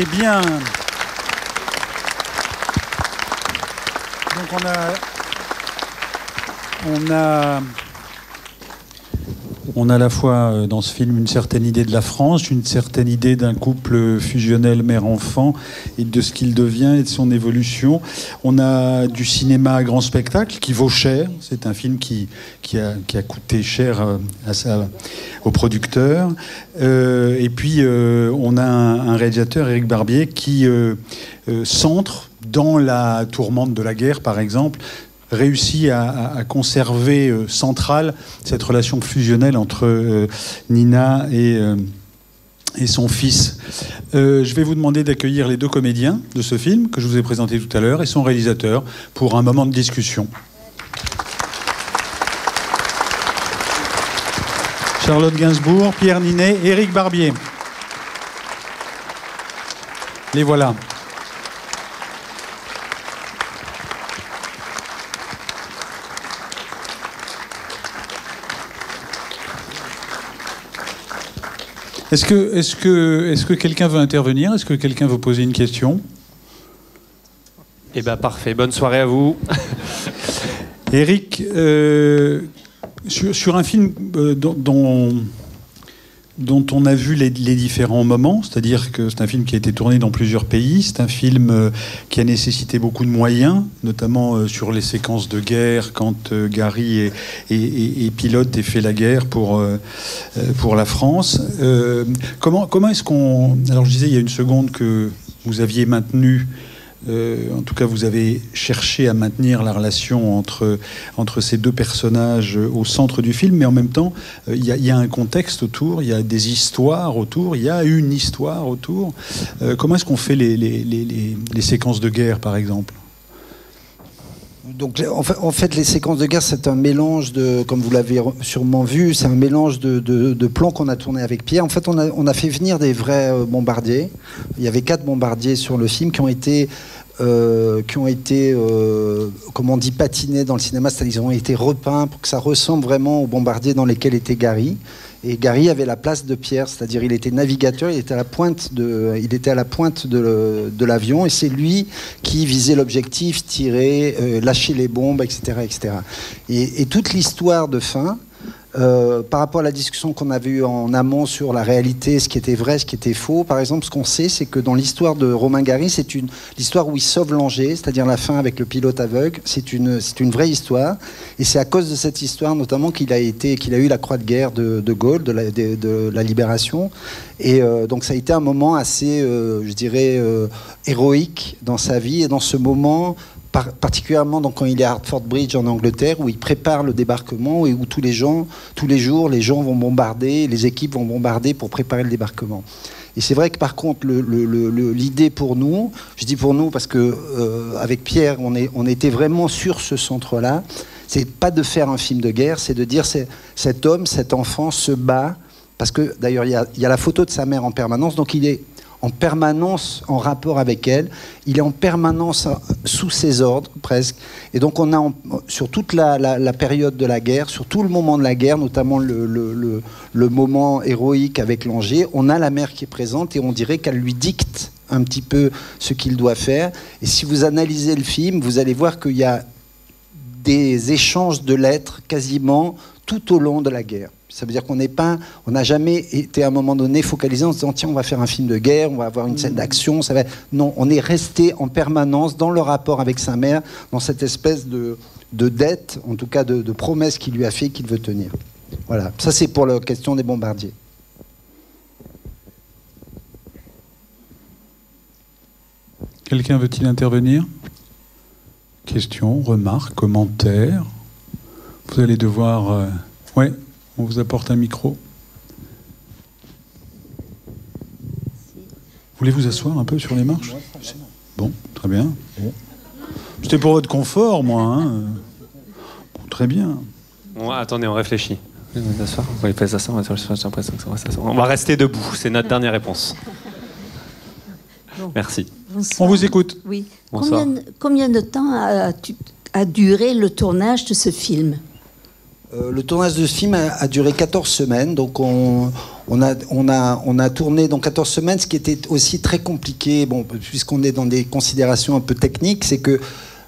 c'est bien. Donc on a à la fois dans ce film une certaine idée de la France, une certaine idée d'un couple fusionnel mère-enfant et de ce qu'il devient et de son évolution. On a du cinéma à grand spectacle qui vaut cher. C'est un film qui a coûté cher au producteur. Et puis on a un réalisateur, Éric Barbier, qui centre dans la tourmente de la guerre, par exemple, réussit à conserver centrale cette relation fusionnelle entre Nina et son fils. Je vais vous demander d'accueillir les deux comédiens de ce film que je vous ai présenté tout à l'heure et son réalisateur pour un moment de discussion. Charlotte Gainsbourg, Pierre Ninet, Éric Barbier. Les voilà. Est-ce que quelqu'un veut intervenir? Est-ce que quelqu'un veut poser une question? Eh bien, parfait. Bonne soirée à vous. Éric, sur un film dont on a vu les différents moments, c'est-à-dire que c'est un film qui a été tourné dans plusieurs pays, c'est un film qui a nécessité beaucoup de moyens, notamment sur les séquences de guerre, quand Gary est pilote et fait la guerre pour la France. Comment est-ce qu'on... Alors je disais il y a une seconde que vous aviez maintenu, en tout cas vous avez cherché à maintenir la relation entre ces deux personnages au centre du film, mais en même temps il y a un contexte autour, il y a des histoires autour, il y a une histoire autour. Comment est-ce qu'on fait les séquences de guerre, par exemple? Donc, en fait, les séquences de guerre, c'est un mélange de, comme vous l'avez sûrement vu, c'est un mélange de plans qu'on a tourné avec Pierre. En fait, on a fait venir des vrais bombardiers. Il y avait 4 bombardiers sur le film qui ont été comme on dit, patinés dans le cinéma, c'est-à-dire qu'ils ont été repeints pour que ça ressemble vraiment aux bombardiers dans lesquels était Gary. Et Gary avait la place de Pierre, c'est-à-dire il était navigateur, il était à la pointe de l'avion, et c'est lui qui visait l'objectif, tirait, lâchait les bombes, etc., etc. Et toute l'histoire de fin, par rapport à la discussion qu'on avait eue en amont sur la réalité, ce qui était vrai, ce qui était faux, par exemple, ce qu'on sait, c'est que dans l'histoire de Romain Gary, c'est l'histoire où il sauve l'Angers, c'est-à-dire la fin avec le pilote aveugle. C'est une vraie histoire, et c'est à cause de cette histoire notamment qu'il a eu la Croix de guerre de Gaulle, de la Libération, et donc ça a été un moment assez, je dirais, héroïque dans sa vie, et dans ce moment. Particulièrement donc, quand il est à Hartford Bridge en Angleterre, où il prépare le débarquement et où tous les jours, les gens vont bombarder, les équipes vont bombarder pour préparer le débarquement. Et c'est vrai que par contre, l'idée pour nous, je dis pour nous parce que avec Pierre, on était vraiment sur ce centre-là. C'est pas de faire un film de guerre, c'est de dire cet homme, cet enfant se bat, parce que d'ailleurs il y a la photo de sa mère en permanence, donc il est en permanence en rapport avec elle, il est en permanence sous ses ordres presque, et donc on a sur toute la période de la guerre, sur tout le moment de la guerre, notamment le moment héroïque avec l'Angers, on a la mère qui est présente et on dirait qu'elle lui dicte un petit peu ce qu'il doit faire. Et si vous analysez le film, vous allez voir qu'il y a des échanges de lettres quasiment tout au long de la guerre. Ça veut dire qu'on n'a jamais été à un moment donné focalisé en se disant tiens, on va faire un film de guerre, on va avoir une scène d'action. Non, on est resté en permanence dans le rapport avec sa mère, dans cette espèce de dette, en tout cas de promesse qu'il lui a fait, qu'il veut tenir. Voilà, ça c'est pour la question des bombardiers. Quelqu'un veut-il intervenir? Question, remarque, commentaire? Vous allez devoir... Ouais. On vous apporte un micro. Voulez vous asseoir un peu sur les marches? Bon, très bien. Bon. C'était pour votre confort, moi. Hein. Bon, très bien. Bon, attendez, on réfléchit. On va rester debout, c'est notre dernière réponse. Merci. Bonsoir. On vous écoute. Oui. Bonsoir. Combien de temps a duré le tournage de ce film? Le tournage de ce film a duré 14 semaines, donc on a tourné dans 14 semaines, ce qui était aussi très compliqué, bon, puisqu'on est dans des considérations un peu techniques, c'est que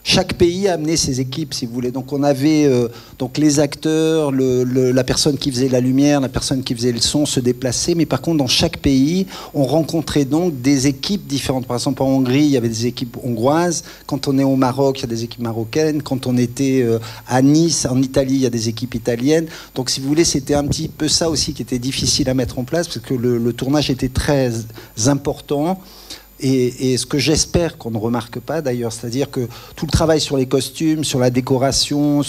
chaque pays a amené ses équipes, si vous voulez. Donc on avait donc les acteurs, la personne qui faisait la lumière, la personne qui faisait le son se déplaçaient. Mais par contre, dans chaque pays, on rencontrait donc des équipes différentes. Par exemple, en Hongrie, il y avait des équipes hongroises. Quand on est au Maroc, il y a des équipes marocaines. Quand on était à Nice, en Italie, il y a des équipes italiennes. Donc si vous voulez, c'était un petit peu ça aussi qui était difficile à mettre en place, parce que le tournage était très important. Et ce que j'espère qu'on ne remarque pas d'ailleurs, c'est-à-dire que tout le travail sur les costumes, sur la décoration,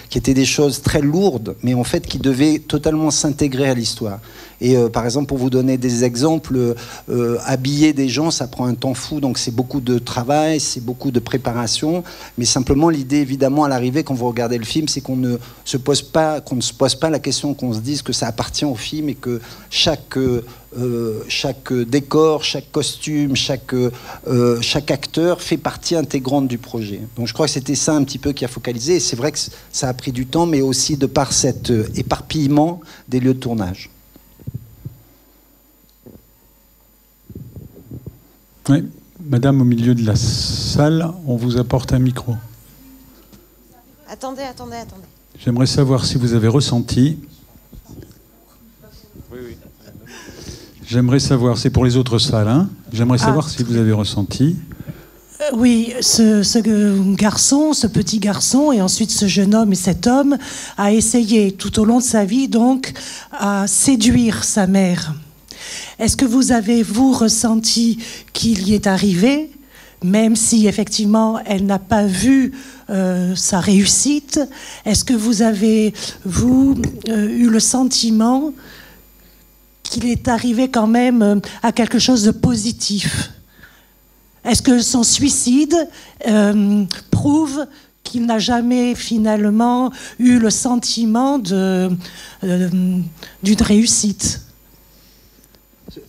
qui étaient des choses très lourdes, mais en fait qui devaient totalement s'intégrer à l'histoire. Et par exemple, pour vous donner des exemples, habiller des gens, ça prend un temps fou, donc c'est beaucoup de travail, c'est beaucoup de préparation. Mais simplement, l'idée, évidemment, à l'arrivée, quand vous regardez le film, c'est qu'on ne se pose pas la question, qu'on se dise que ça appartient au film et que chaque décor, chaque costume, chaque acteur fait partie intégrante du projet. Donc je crois que c'était ça un petit peu qui a focalisé. Et c'est vrai que ça a pris du temps, mais aussi de par cet éparpillement des lieux de tournage. Oui, madame, au milieu de la salle, on vous apporte un micro. Attendez. J'aimerais savoir si vous avez ressenti. Oui. J'aimerais savoir, c'est pour les autres salles, hein. J'aimerais savoir si vous avez ressenti. Oui, ce garçon, ce petit garçon, et ensuite ce jeune homme et cet homme, a essayé tout au long de sa vie, donc, à séduire sa mère. Est-ce que vous avez, vous, ressenti qu'il y est arrivé, même si, effectivement, elle n'a pas vu sa réussite? Est-ce que vous avez, vous, eu le sentiment qu'il est arrivé quand même à quelque chose de positif? Est-ce que son suicide prouve qu'il n'a jamais, finalement, eu le sentiment d'une réussite?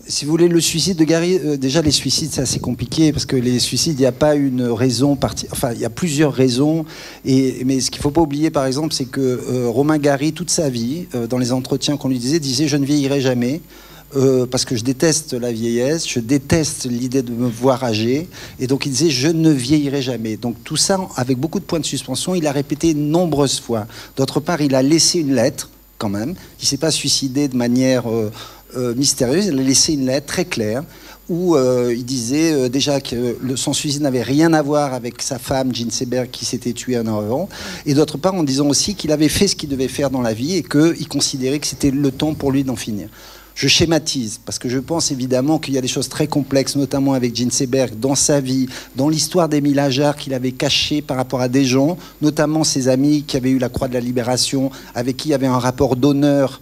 Si vous voulez, le suicide de Gary, déjà les suicides c'est assez compliqué parce que les suicides, il n'y a pas une raison enfin il y a plusieurs raisons, mais ce qu'il ne faut pas oublier par exemple, c'est que Romain Gary, toute sa vie, dans les entretiens qu'on lui disait je ne vieillirai jamais. Parce que je déteste la vieillesse, je déteste l'idée de me voir âgé, et donc il disait je ne vieillirai jamais. Donc tout ça avec beaucoup de points de suspension, il a répété nombreuses fois. D'autre part, il a laissé une lettre quand même, il ne s'est pas suicidé de manière mystérieuse, il a laissé une lettre très claire où il disait déjà que son suicide n'avait rien à voir avec sa femme, Jean Seberg, qui s'était tuée un an avant, et d'autre part en disant aussi qu'il avait fait ce qu'il devait faire dans la vie et qu'il considérait que c'était le temps pour lui d'en finir. Je schématise, parce que je pense évidemment qu'il y a des choses très complexes, notamment avec Jean Seberg, dans sa vie, dans l'histoire d'Émile Ajar qu'il avait cachée par rapport à des gens, notamment ses amis qui avaient eu la Croix de la Libération, avec qui il y avait un rapport d'honneur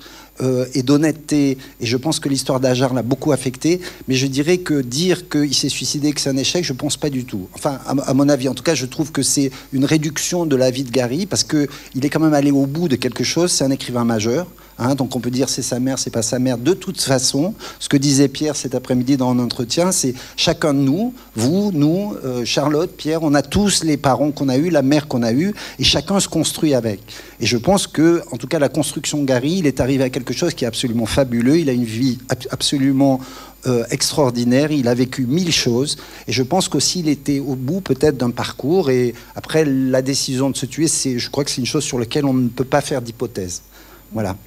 et d'honnêteté, et je pense que l'histoire d'Ajar l'a beaucoup affecté, mais je dirais que dire qu'il s'est suicidé, que c'est un échec, je ne pense pas du tout. Enfin, à mon avis, en tout cas, je trouve que c'est une réduction de la vie de Gary, parce qu'il est quand même allé au bout de quelque chose, c'est un écrivain majeur, hein, donc on peut dire c'est sa mère, c'est pas sa mère, de toute façon, ce que disait Pierre cet après-midi dans un entretien, c'est chacun de nous, vous, nous, Charlotte, Pierre, on a tous les parents qu'on a eus, la mère qu'on a eue, et chacun se construit avec. Et je pense que, en tout cas, la construction de Gary, il est arrivé à quelque chose qui est absolument fabuleux. Il a une vie absolument extraordinaire. Il a vécu 1000 choses. Et je pense qu'aussi, il était au bout peut-être d'un parcours. Et après, la décision de se tuer, je crois que c'est une chose sur laquelle on ne peut pas faire d'hypothèse. Voilà.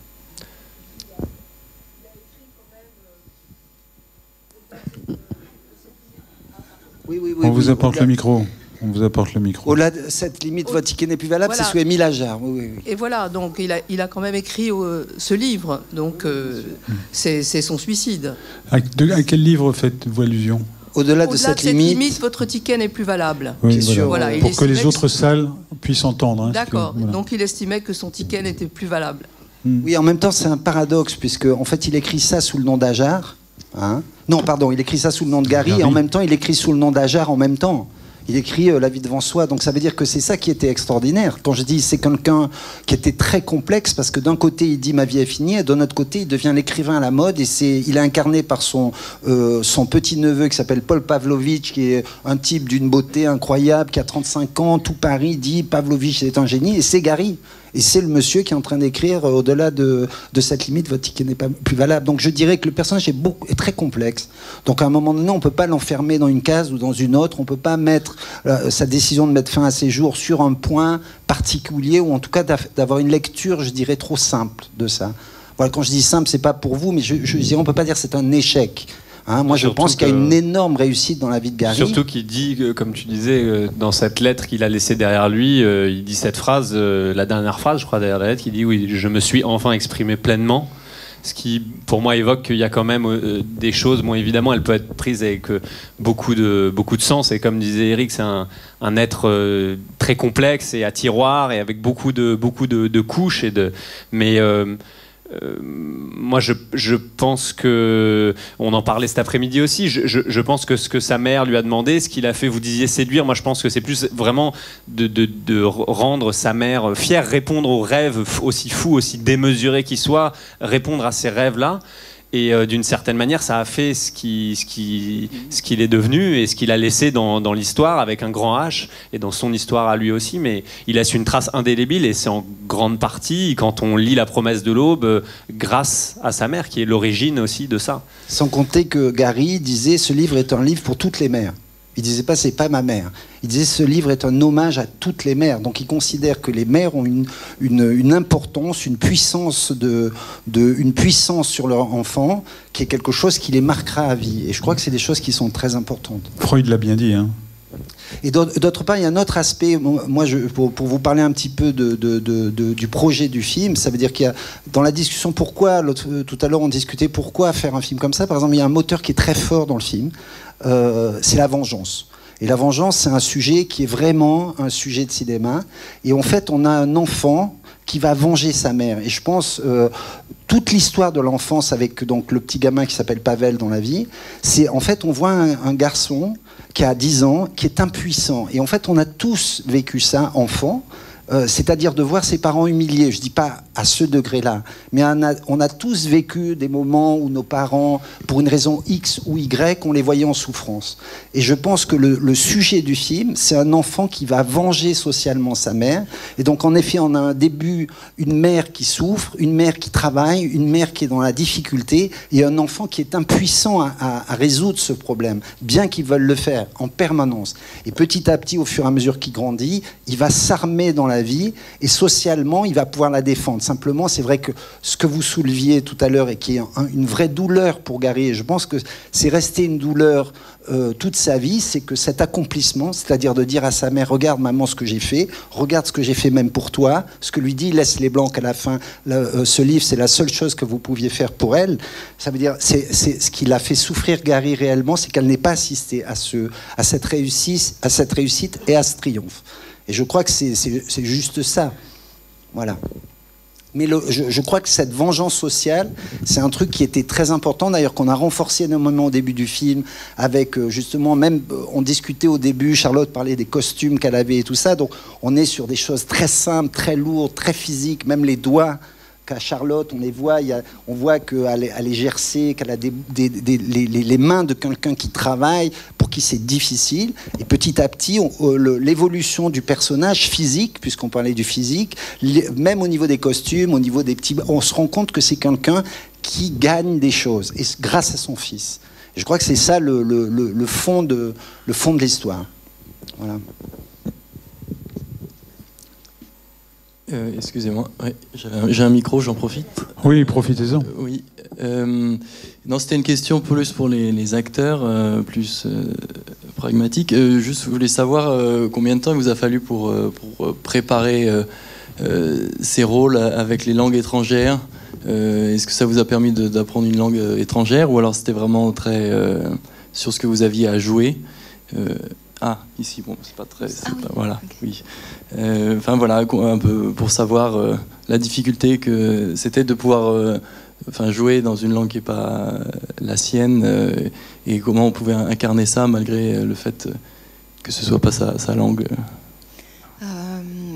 Oui, on vous apporte le micro. On vous apporte le micro. Au-delà de cette limite, votre ticket n'est plus valable, voilà. C'est sous Émile Ajar. Oui. Et voilà, donc il a quand même écrit ce livre, donc c'est son suicide. À quel livre faites-vous allusion? Au-delà de cette limite, votre ticket n'est plus valable. Oui, voilà. Pour que les autres salles puissent entendre. Hein, d'accord, voilà. Donc il estimait que son ticket n'était plus valable. Oui, en même temps, c'est un paradoxe, puisque en fait, il écrit ça sous le nom d'Ajar. Hein, non, pardon, il écrit ça sous le nom de Gary, et en même temps, il écrit sous le nom d'Ajar en même temps. Il écrit La vie devant soi, donc ça veut dire que c'est ça qui était extraordinaire. Quand je dis c'est quelqu'un qui était très complexe, parce que d'un côté il dit ma vie est finie, et d'un autre côté il devient l'écrivain à la mode, et il est incarné par son petit-neveu qui s'appelle Paul Pavlovitch, qui est un type d'une beauté incroyable, qui a 35 ans, tout Paris dit Pavlovitch est un génie, et c'est Gary. Et c'est le monsieur qui est en train d'écrire au-delà de cette limite, votre ticket n'est pas plus valable. Donc je dirais que le personnage est très complexe. Donc à un moment donné, on ne peut pas l'enfermer dans une case ou dans une autre. On ne peut pas mettre sa décision de mettre fin à ses jours sur un point particulier, ou en tout cas d'avoir une lecture, je dirais, trop simple de ça. Voilà, quand je dis simple, c'est pas pour vous, mais je dirais, on ne peut pas dire que c'est un échec. Hein, moi, je pense qu'il y a une énorme réussite dans la vie de Gary. Surtout qu'il dit, comme tu disais, dans cette lettre qu'il a laissée derrière lui, il dit cette phrase, la dernière phrase, je crois, derrière la lettre, qui dit « Oui, je me suis enfin exprimé pleinement ». Ce qui, pour moi, évoque qu'il y a quand même des choses, bon, évidemment, elle peut être prise avec beaucoup de sens. Et comme disait Eric, c'est un être très complexe et à tiroir et avec beaucoup de couches. Mais moi, je pense que, on en parlait cet après-midi aussi, je pense que ce que sa mère lui a demandé, ce qu'il a fait, vous disiez séduire, moi je pense que c'est plus vraiment de rendre sa mère fière, répondre aux rêves aussi fous, aussi démesurés qu'ils soient, répondre à ces rêves-là. Et d'une certaine manière, ça a fait ce qu'il est devenu et ce qu'il a laissé dans l'histoire avec un grand H et dans son histoire à lui aussi. Mais il laisse une trace indélébile et c'est en grande partie, quand on lit La promesse de l'aube, grâce à sa mère qui est l'origine aussi de ça. Sans compter que Gary disait « Ce livre est un livre pour toutes les mères ». Il disait pas c'est pas ma mère. Il disait ce livre est un hommage à toutes les mères. Donc il considère que les mères ont une importance, une puissance une puissance sur leur enfant qui est quelque chose qui les marquera à vie. Et je crois que c'est des choses qui sont très importantes. Freud l'a bien dit, hein. Et d'autre part, il y a un autre aspect. Moi, pour vous parler un petit peu du projet du film, ça veut dire qu'il y a dans la discussion pourquoi tout à l'heure on discutait pourquoi faire un film comme ça. Par exemple, il y a un moteur qui est très fort dans le film. C'est la vengeance. Et la vengeance, c'est un sujet qui est vraiment un sujet de cinéma. Et en fait, on a un enfant qui va venger sa mère. Et je pense toute l'histoire de l'enfance avec donc le petit gamin qui s'appelle Pavel dans la vie, c'est en fait on voit un garçon qui a 10 ans, qui est impuissant. Et en fait, on a tous vécu ça, enfant. C'est-à-dire de voir ses parents humiliés. Je ne dis pas à ce degré-là, mais on a tous vécu des moments où nos parents, pour une raison X ou Y, on les voyait en souffrance. Et je pense que le sujet du film, c'est un enfant qui va venger socialement sa mère. Et donc, en effet, on a un début, une mère qui souffre, une mère qui travaille, une mère qui est dans la difficulté, et un enfant qui est impuissant à résoudre ce problème, bien qu'ils veulent le faire en permanence. Et petit à petit, au fur et à mesure qu'il grandit, il va s'armer dans la vie et socialement il va pouvoir la défendre. Simplement, c'est vrai que ce que vous souleviez tout à l'heure et qui est une vraie douleur pour Gary, et je pense que c'est resté une douleur toute sa vie, c'est que cet accomplissement, c'est-à-dire de dire à sa mère regarde maman ce que j'ai fait, regarde ce que j'ai fait même pour toi, ce que lui dit laisse les blancs à la fin, ce livre c'est la seule chose que vous pouviez faire pour elle, ça veut dire c'est ce qui l'a fait souffrir Gary réellement, c'est qu'elle n'ait pas assisté à cette réussite et à ce triomphe. Et je crois que c'est juste ça. Voilà. Mais je crois que cette vengeance sociale, c'est un truc qui était très important, d'ailleurs qu'on a renforcé énormément au début du film, avec justement, même, on discutait au début, Charlotte parlait des costumes qu'elle avait et tout ça, donc on est sur des choses très simples, très lourdes, très physiques, même les doigts qu'à Charlotte, on les voit, on voit qu'elle est gercée, qu'elle a les mains de quelqu'un qui travaille, pour qui c'est difficile. Et petit à petit, l'évolution du personnage physique, puisqu'on parlait du physique, même au niveau des costumes, au niveau des petits... On se rend compte que c'est quelqu'un qui gagne des choses, et grâce à son fils. Et je crois que c'est ça le fond de l'histoire. Voilà. Excusez-moi, ouais, j'ai un micro, j'en profite. Oui, profitez-en. Oui. Non, c'était une question plus pour les acteurs, plus pragmatique. Juste, je voulais savoir combien de temps il vous a fallu pour préparer ces rôles avec les langues étrangères. Est-ce que ça vous a permis d'apprendre une langue étrangère, ou alors c'était vraiment très sur ce que vous aviez à jouer? Ici, bon, c'est pas très... Voilà, oui. Enfin, voilà, un peu pour savoir la difficulté que c'était de pouvoir jouer dans une langue qui n'est pas la sienne, et comment on pouvait incarner ça malgré le fait que ce ne soit pas sa langue.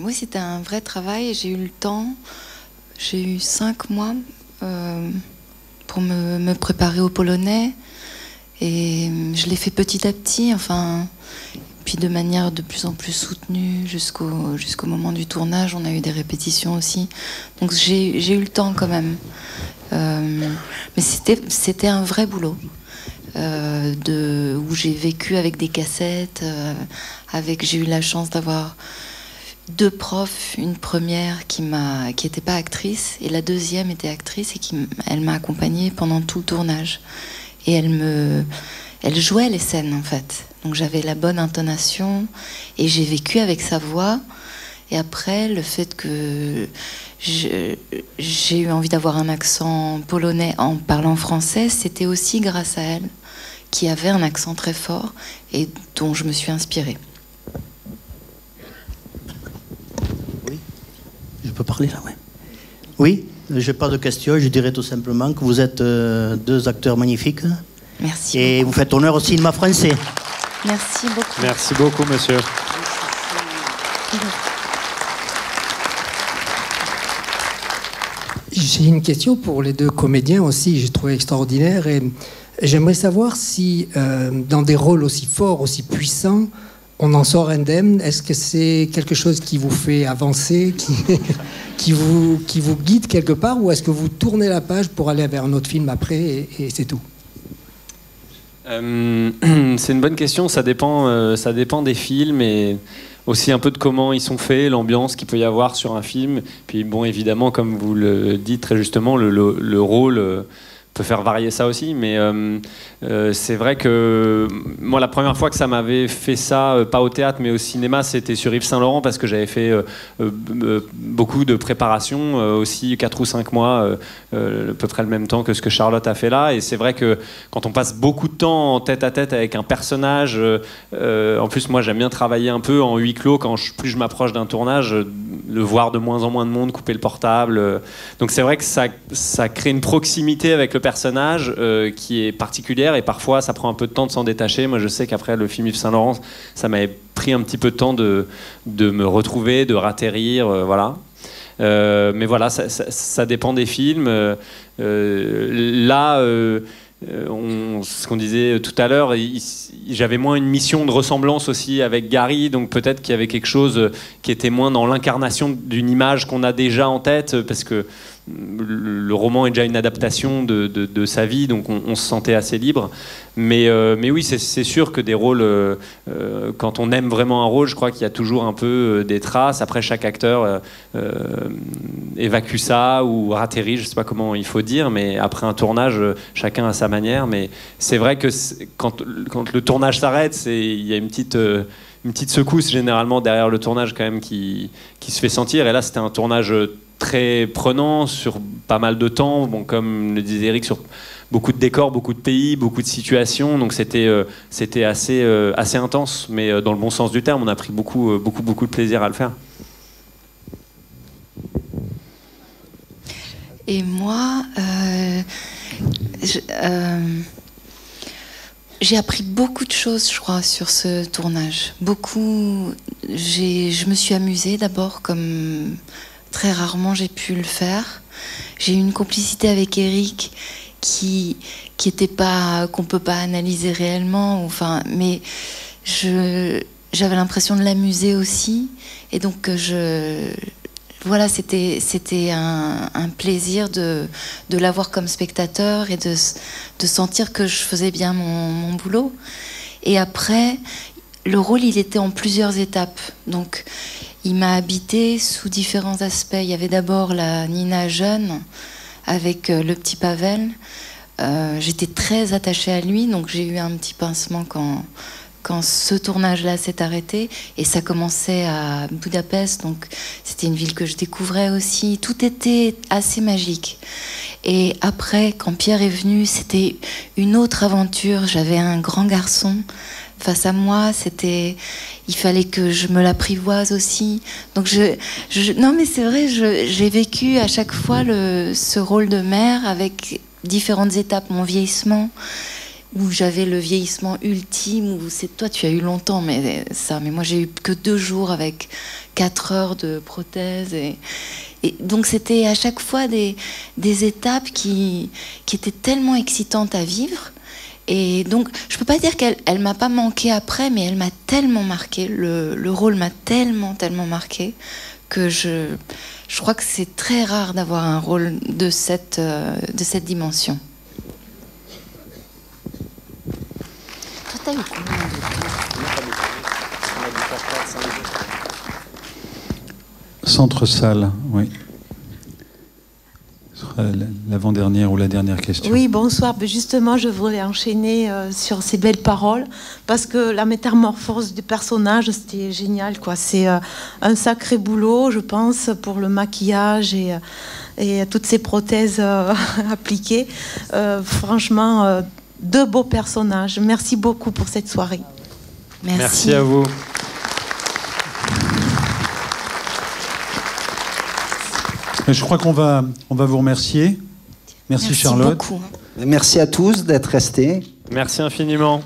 Oui, c'était un vrai travail. J'ai eu le temps. J'ai eu 5 mois pour me préparer au polonais. Et je l'ai fait petit à petit. Enfin, puis de manière de plus en plus soutenue jusqu'au moment du tournage. On a eu des répétitions aussi. Donc j'ai eu le temps quand même. Mais c'était un vrai boulot. Où j'ai vécu avec des cassettes. J'ai eu la chance d'avoir 2 profs. Une première qui n'était pas actrice, et la deuxième était actrice, et elle m'a accompagnée pendant tout le tournage. Et elle jouait les scènes en fait. Donc j'avais la bonne intonation et j'ai vécu avec sa voix. Et après, le fait que j'ai eu envie d'avoir un accent polonais en parlant français, c'était aussi grâce à elle, qui avait un accent très fort et dont je me suis inspirée. Oui, je peux parler là, ouais. Oui, je n'ai pas de questions, je dirais tout simplement que vous êtes 2 acteurs magnifiques. Merci. Et beaucoup. vous faites honneur au cinéma français. Merci beaucoup. Merci beaucoup, monsieur. J'ai une question pour les 2 comédiens aussi, j'ai trouvé extraordinaire. Et j'aimerais savoir si, dans des rôles aussi forts, aussi puissants, on en sort indemne. Est-ce que c'est quelque chose qui vous fait avancer, qui vous guide quelque part, ou est-ce que vous tournez la page pour aller vers un autre film après et c'est tout? C'est une bonne question, ça dépend des films et aussi un peu de comment ils sont faits, l'ambiance qu'il peut y avoir sur un film. Puis bon, évidemment, comme vous le dites très justement, le rôle peut faire varier ça aussi, mais c'est vrai que moi, la première fois que ça m'avait fait ça, pas au théâtre mais au cinéma, c'était sur Yves Saint-Laurent, parce que j'avais fait beaucoup de préparation, aussi 4 ou 5 mois, à peu près le même temps que ce que Charlotte a fait là. Et c'est vrai que quand on passe beaucoup de temps en tête à tête avec un personnage, en plus moi j'aime bien travailler un peu en huis clos, plus je m'approche d'un tournage, le voir de moins en moins de monde, couper le portable, donc c'est vrai que ça crée une proximité avec le personnage qui est particulière, et parfois ça prend un peu de temps de s'en détacher. Moi je sais qu'après le film Yves Saint-Laurent, ça m'avait pris un petit peu de temps de me retrouver, de ratterrir, voilà. Mais voilà, ça dépend des films. Là, ce qu'on disait tout à l'heure, j'avais moins une mission de ressemblance aussi avec Gary, donc peut-être qu'il y avait quelque chose qui était moins dans l'incarnation d'une image qu'on a déjà en tête, parce que le roman est déjà une adaptation de sa vie, donc on se sentait assez libre. Mais oui, c'est sûr que des rôles, quand on aime vraiment un rôle, je crois qu'il y a toujours un peu des traces. Après, chaque acteur évacue ça ou atterrit, je ne sais pas comment il faut dire, mais après un tournage, chacun a sa manière. Mais c'est vrai que quand le tournage s'arrête, il y a une petite secousse généralement derrière le tournage quand même qui se fait sentir. Et là, c'était un tournage très prenant sur pas mal de temps, bon, comme le disait Eric, sur beaucoup de décors, beaucoup de pays, beaucoup de situations, donc c'était assez intense, mais dans le bon sens du terme. On a pris beaucoup de plaisir à le faire. Et moi, j'ai appris beaucoup de choses, je crois, sur ce tournage. Beaucoup. Je me suis amusée d'abord, comme très rarement j'ai pu le faire. J'ai eu une complicité avec Eric qui était pas, qu'on peut pas analyser réellement, enfin, mais j'avais l'impression de l'amuser aussi, et donc voilà, c'était un plaisir de l'avoir comme spectateur et de sentir que je faisais bien mon boulot. Et après, le rôle, il était en plusieurs étapes, donc il m'a habité sous différents aspects. Il y avait d'abord la Nina jeune, avec le petit Pavel. J'étais très attachée à lui, donc j'ai eu un petit pincement quand ce tournage-là s'est arrêté. Et ça commençait à Budapest, donc c'était une ville que je découvrais aussi. Tout était assez magique. Et après, quand Pierre est venu, c'était une autre aventure. J'avais un grand garçon face à moi, il fallait que je me l'apprivoise aussi. Donc non mais c'est vrai, j'ai vécu à chaque fois ce rôle de mère avec différentes étapes, mon vieillissement, où j'avais le vieillissement ultime, où toi tu as eu longtemps, mais moi j'ai eu que 2 jours avec 4 heures de prothèse, et donc c'était à chaque fois des étapes qui étaient tellement excitantes à vivre. Et donc, je peux pas dire qu'elle m'a pas manqué après, mais elle m'a tellement marqué, le rôle m'a tellement marqué, que je crois que c'est très rare d'avoir un rôle de cette dimension. Toi, t'as eu combien de temps ? Centre-salle, oui. Ce sera l'avant-dernière ou la dernière question. Oui, bonsoir. Justement, je voulais enchaîner sur ces belles paroles parce que la métamorphose du personnage, c'était génial, quoi. C'est un sacré boulot, je pense, pour le maquillage et toutes ces prothèses appliquées. Franchement, deux beaux personnages. Merci beaucoup pour cette soirée. Merci à vous. Je crois qu'on va vous remercier. Merci Charlotte. Beaucoup. Merci à tous d'être restés. Merci infiniment.